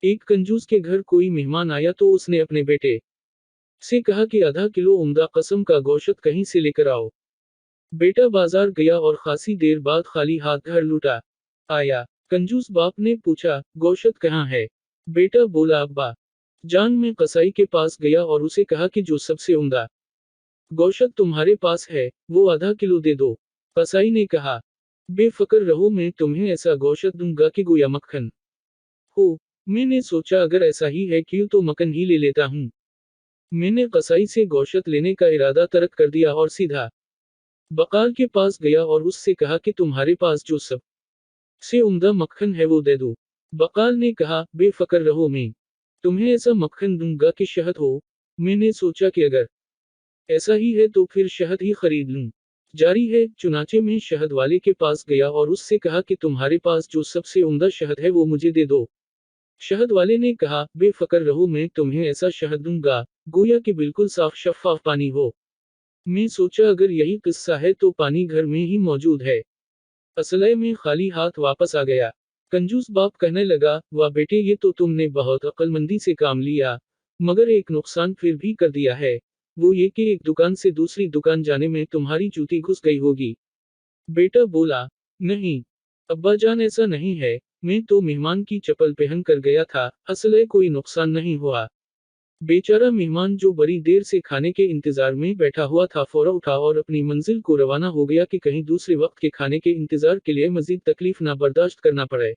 एक कंजूस के घर कोई मेहमान आया तो उसने अपने बेटे से कहा कि आधा किलो उम्दा कस्म का गोश्त कहीं से लेकर आओ। बेटा बाजार गया और खासी देर बाद खाली हाथ घर लौटा आया। कंजूस बाप ने पूछा, गोश्त कहाँ है? बेटा बोला, अब्बा जान मैं कसाई के पास गया और उसे कहा कि जो सबसे उम्दा गोश्त तुम्हारे पास है, वो आधा किलो दे दो। कसाई ने कहा, बेफिक्र रहो, मैं तुम्हें ऐसा गोश्त दूंगा कि गोया मक्खन हो। मैंने सोचा अगर ऐसा ही है क्यों तो मक्खन ही ले लेता हूँ। मैंने कसाई से गोश्त लेने का इरादा तर्क कर दिया और सीधा बकाल के पास गया और उससे कहा कि तुम्हारे पास जो सब से उम्दा मक्खन है वो दे दो। बकाल ने कहा, बेफिक्र रहो, मैं तुम्हें ऐसा मक्खन दूंगा कि शहद हो। मैंने सोचा कि अगर ऐसा ही है तो फिर शहद ही खरीद लूं। जारी है, चुनाचे में शहद वाले के पास गया और उससे कहा कि तुम्हारे पास जो सबसे उम्दा शहद है वो मुझे दे दो। शहद वाले ने कहा, बेफिक्र रहो, मैं तुम्हें ऐसा शहद दूंगा गोया कि बिल्कुल साफ शफाफ पानी हो। मैं सोचा अगर यही किस्सा है तो पानी घर में ही मौजूद है। असलय में खाली हाथ वापस आ गया। कंजूस बाप कहने लगा, वाह बेटे, ये तो तुमने बहुत अक्लमंदी से काम लिया, मगर एक नुकसान फिर भी कर दिया है। वो ये कि एक दुकान से दूसरी दुकान जाने में तुम्हारी जूती घुस गई होगी। बेटा बोला, नहीं अब्बाजान, ऐसा नहीं है, मैं तो मेहमान की चप्पल पहन कर गया था, असलय कोई नुकसान नहीं हुआ। बेचारा मेहमान जो बड़ी देर से खाने के इंतजार में बैठा हुआ था फौरन उठा और अपनी मंजिल को रवाना हो गया कि कहीं दूसरे वक्त के खाने के इंतजार के लिए मजीद तकलीफ ना बर्दाश्त करना पड़े।